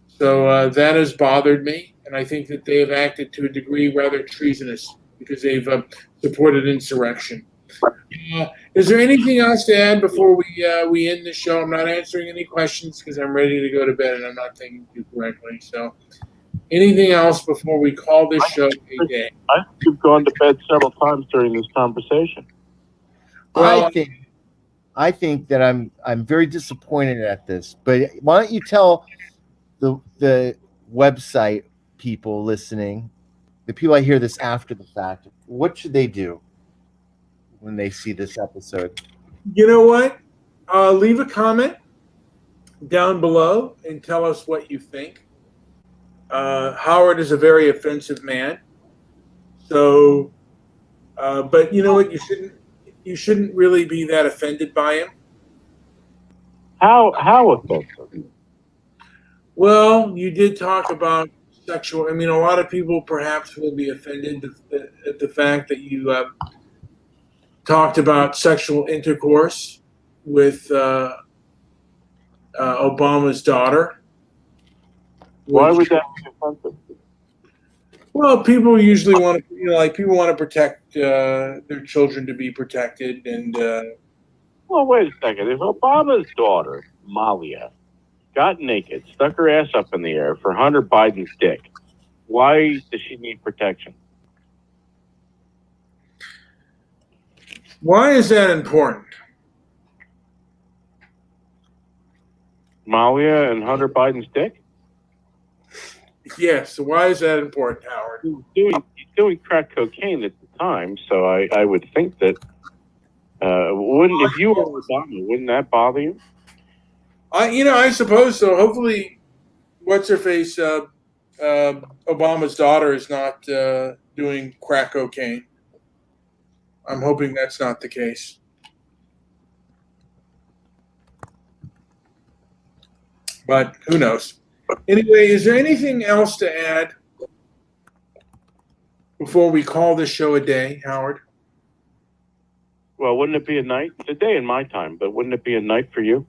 S2: So that has bothered me, and I think that they have acted to a degree rather treasonous because they've supported insurrection. Is there anything else to add before we end the show? I'm not answering any questions because I'm ready to go to bed and I'm not thinking too correctly. So, anything else before we call this show a day?
S3: I think you've gone to bed several times during this conversation.
S2: Well,
S1: I think that I'm very disappointed at this. But why don't you tell the website people listening, the people that hear this after the fact, what should they do when they see this episode?
S2: You know what? Leave a comment down below and tell us what you think. Howard is a very offensive man. So, but you know what? You shouldn't really be that offended by him.
S3: How offensive?
S2: Well, you did talk about sexual. I mean, a lot of people perhaps will be offended at the fact that you talked about sexual intercourse with Obama's daughter.
S3: Why would that be offensive?
S2: Well, people usually want to, like people want to protect their children to be protected, and
S3: Well, wait a second. If Obama's daughter, Malia, got naked, stuck her ass up in the air for Hunter Biden's dick, why does she need protection?
S2: why is that important?
S3: Malia and Hunter Biden's dick?
S2: Yes. So why is that important, Howard?
S3: He's doing crack cocaine at the time, so I would think that wouldn't, if you were Obama, wouldn't that bother you?
S2: I suppose so. Hopefully, what's her face? Obama's daughter is not doing crack cocaine. I'm hoping that's not the case. But who knows? Anyway, is there anything else to add before we call this show a day, Howard?
S3: Well, wouldn't it be a night? It's a day in my time, but wouldn't it be a night for you?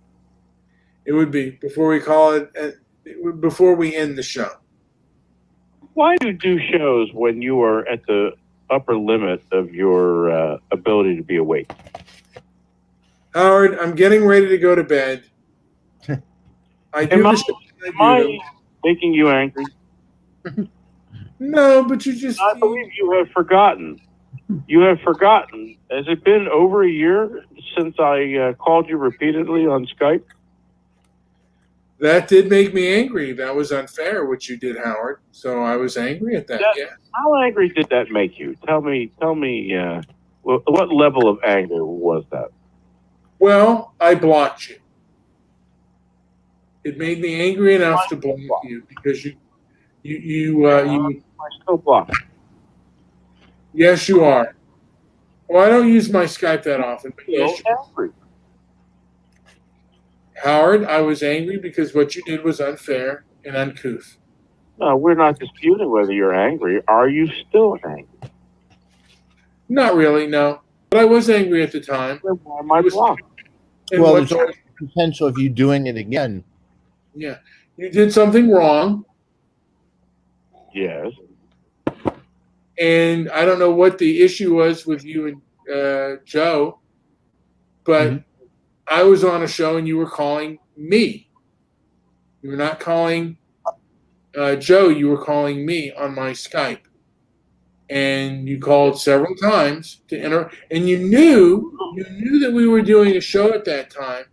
S2: It would be before we call it, before we end the show.
S3: Why do you do shows when you are at the upper limit of your ability to be awake?
S2: Howard, I'm getting ready to go to bed. I do
S3: Am
S2: this.
S3: I making you angry?
S2: No, but you just.
S3: I believe you have forgotten. You have forgotten. Has it been over a year since I called you repeatedly on Skype?
S2: That did make me angry. That was unfair, what you did, Howard. So I was angry at that. Yeah.
S3: How angry did that make you? Tell me. What level of anger was that?
S2: Well, I blocked you. It made me angry enough to block you because you.
S3: I'm still blocked.
S2: Yes, you are. Well, I don't use my Skype that often, but yes,
S3: Angry.
S2: Howard, I was angry because what you did was unfair and uncouth.
S3: No, we're not disputing whether you're angry. Are you still angry?
S2: Not really, no. But I was angry at the time.
S3: Then why am I blocked?
S2: And
S1: Well,
S2: what's-
S1: there's always potential of you doing it again.
S2: yeah, you did something wrong,
S3: Yes.
S2: and I don't know what the issue was with you and Joe, but
S1: Mhm.
S2: I was on a show and you were calling me. You were not calling Joe. You were calling me on my Skype, and you called several times to enter. And you knew that we were doing a show at that time,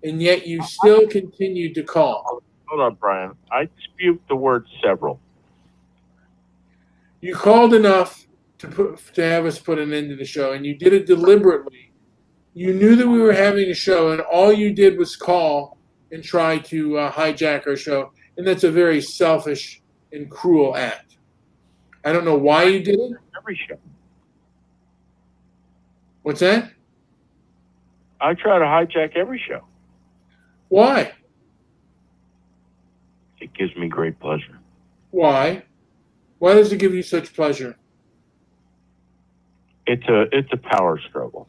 S2: and yet you still continued to call.
S3: Hold on, Brian. I dispute the word several.
S2: You called enough to have us put an end to the show, and you did it deliberately. You knew that we were having a show, and all you did was call and try to hijack our show, and that's a very selfish and cruel act. I don't know why you did it.
S3: Every show.
S2: What's that?
S3: I try to hijack every show.
S2: Why?
S3: It gives me great pleasure.
S2: Why? Why does it give you such pleasure?
S3: It's a power struggle.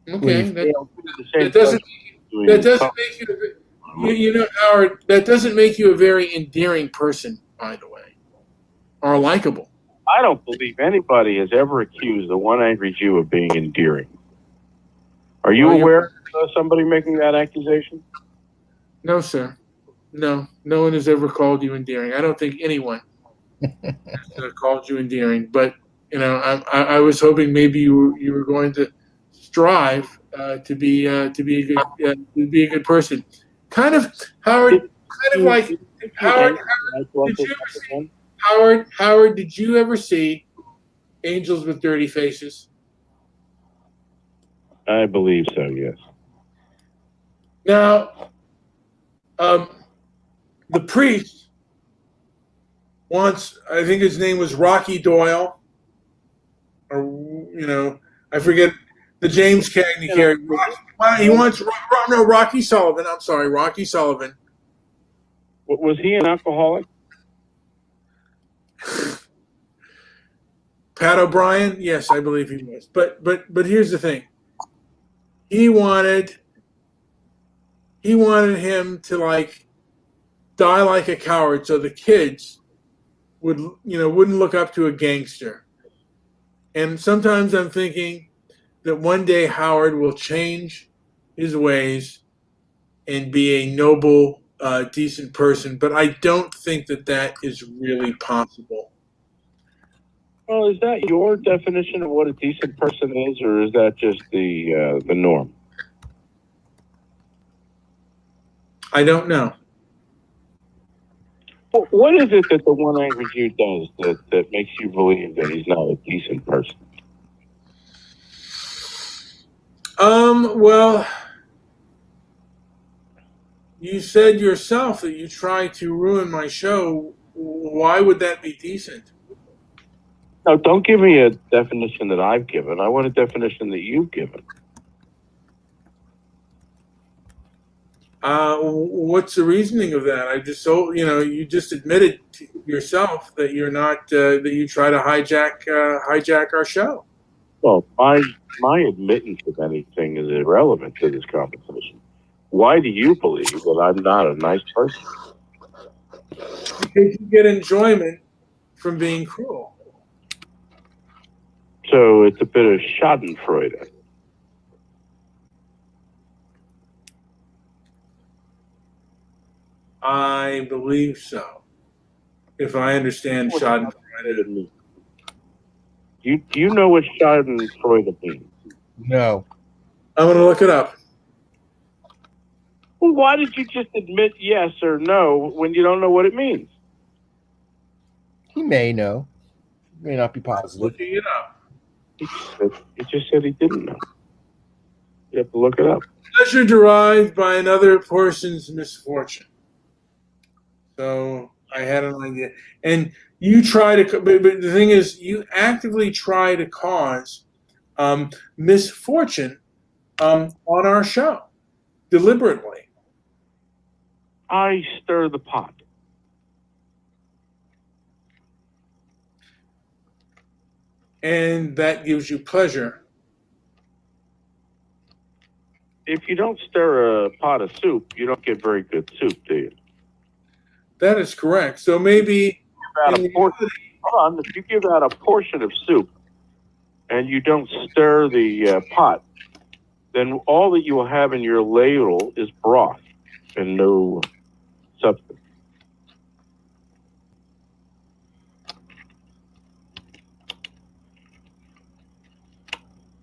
S2: Okay,
S1: We've-
S2: that doesn't make you know, Howard. That doesn't make you a very endearing person, by the way, or likable.
S3: I don't believe anybody has ever accused the one angry Jew of being endearing. Are you
S2: Well, you're-
S3: aware of somebody making that accusation?
S2: No, sir. No one has ever called you endearing. I don't think anyone has called you endearing. But I was hoping maybe you were going to strive to be a good person. Kind of, Howard. Kind of like Howard. Howard, did you ever see Angels with Dirty Faces?
S3: I believe so, yes.
S2: Now, the priest once, I think his name was Rocky Doyle, or I forget the James Cagney character. He wants Rocky Sullivan. I'm sorry, Rocky Sullivan.
S3: Was he an alcoholic?
S2: Pat O'Brien, yes, I believe he was. But here's the thing. He wanted him to die like a coward so the kids wouldn't look up to a gangster. And sometimes I'm thinking that one day Howard will change his ways and be a noble, decent person. But I don't think that is really possible.
S3: Well, is that your definition of what a decent person is, or is that just the norm?
S2: I don't know.
S3: What is it that the One Angry Jude does that makes you believe that he's not a decent person?
S2: Well, you said yourself that you tried to ruin my show. Why would that be decent?
S3: No, don't give me a definition that I've given. I want a definition that you've given.
S2: What's the reasoning of that? You just admitted yourself that you're not that you try to hijack our show.
S3: Well, my admittance of anything is irrelevant to this conversation. Why do you believe that I'm not a nice person?
S2: Because you get enjoyment from being cruel.
S3: So it's a bit of Schadenfreude.
S2: I believe so. If I understand Schadenfreude.
S3: Do you know what Schadenfreude means?
S1: No.
S2: I'm going to look it up.
S3: Well, why did you just admit yes or no when you don't know what it means?
S1: He may know. May not be positive.
S2: Looking it up.
S3: He just said he didn't know. You have to look it up.
S2: Pleasure derived by another person's misfortune. So I had an idea. And you try to, but the thing is, you actively try to cause misfortune on our show deliberately.
S3: I stir the pot.
S2: And that gives you pleasure.
S3: If you don't stir a pot of soup, you don't get very good soup, do you?
S2: That is correct. So maybe
S3: Hold on, if you give out a portion of soup and you don't stir the pot, then all that you will have in your ladle is broth and no substance.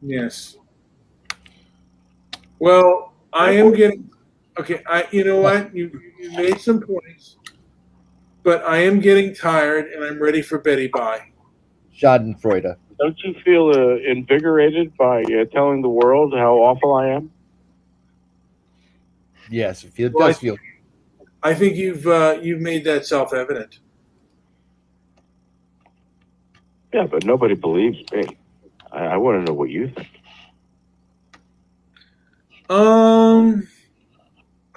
S2: yes. Well, I am getting okay. You know what? You made some points, but I am getting tired, and I'm ready for Betty Bye.
S1: Schadenfreude.
S3: Don't you feel invigorated by telling the world how awful I am?
S1: Yes, it
S2: Well,
S1: does feel.
S2: I think you've made that self-evident.
S3: Yeah, but nobody believes me. I want to know what you think.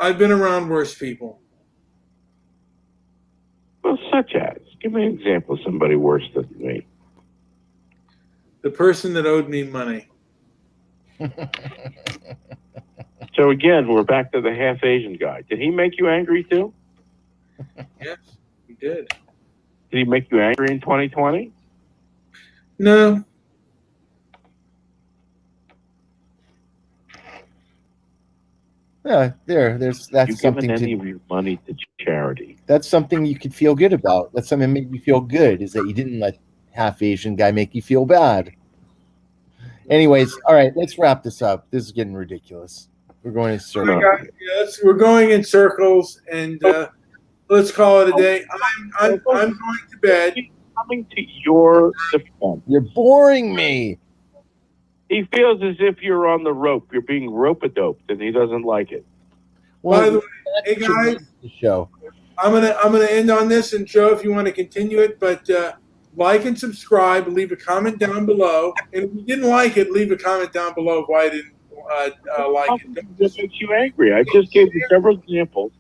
S2: I've been around worse people.
S3: Well, such as? Give me an example of somebody worse than me.
S2: The person that owed me money.
S3: So again, we're back to the half Asian guy. Did he make you angry too?
S2: Yes, he did.
S3: Did he make you angry in 2020?
S2: No.
S1: Yeah, that's
S3: You
S1: something
S3: given any
S1: to.
S3: of your money to charity?
S1: That's something you could feel good about. That's something that made you feel good. Is that you didn't let half Asian guy make you feel bad. Anyways, all right, let's wrap this up. This is getting ridiculous. We're going in circles.
S2: Yes, we're going in circles, and let's call it a day. I'm going to bed.
S3: Coming to your defense.
S1: You're boring me.
S3: He feels as if you're on the rope. You're being rope-a-doped, and he doesn't like it.
S1: Well,
S2: By the way, hey guys,
S1: the show.
S2: I'm gonna end on this, and Joe, if you want to continue it, but like and subscribe, leave a comment down below, and if you didn't like it, leave a comment down below why I didn't like it.
S3: What makes you angry? I just gave you several examples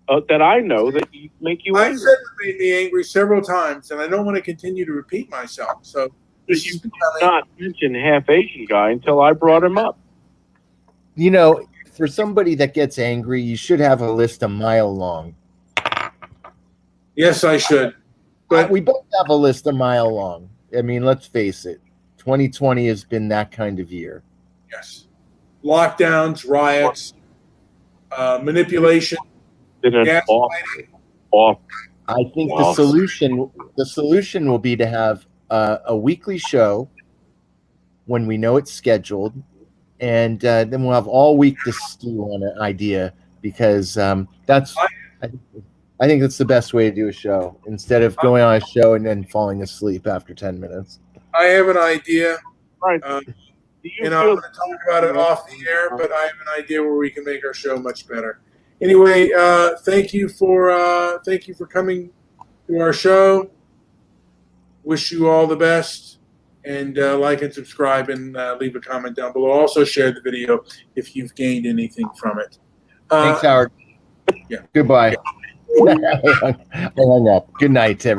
S3: that I know that make you
S2: I
S3: angry.
S2: said it made me angry several times, and I don't want to continue to repeat myself. So this
S3: You
S2: is
S3: did not mention half Asian guy until I brought him up.
S1: You know, for somebody that gets angry, you should have a list a mile long.
S2: Yes, I should.
S1: But
S2: But
S1: we both have a list a mile long. I mean, let's face it. 2020 has been that kind of year.
S2: yes, lockdowns, riots, manipulation,
S3: Did an
S2: gaslighting.
S3: off.
S1: I think
S3: Wow.
S1: the solution will be to have a weekly show when we know it's scheduled, and then we'll have all week to stew on an idea because that's I think that's the best way to do a show instead of going on a show and then falling asleep after 10 minutes.
S2: I have an idea.
S3: Right.
S2: Um,
S3: Do you
S2: And I'm
S3: feel
S2: going to talk about it off the air, but I have an idea where we can make our show much better. Anyway, thank you for coming to our show. Wish you all the best, and like and subscribe and leave a comment down below. Also, share the video if you've gained anything from it.
S1: Thanks, Howard.
S2: yeah.
S1: Goodbye. I hung up. Good night, everyone.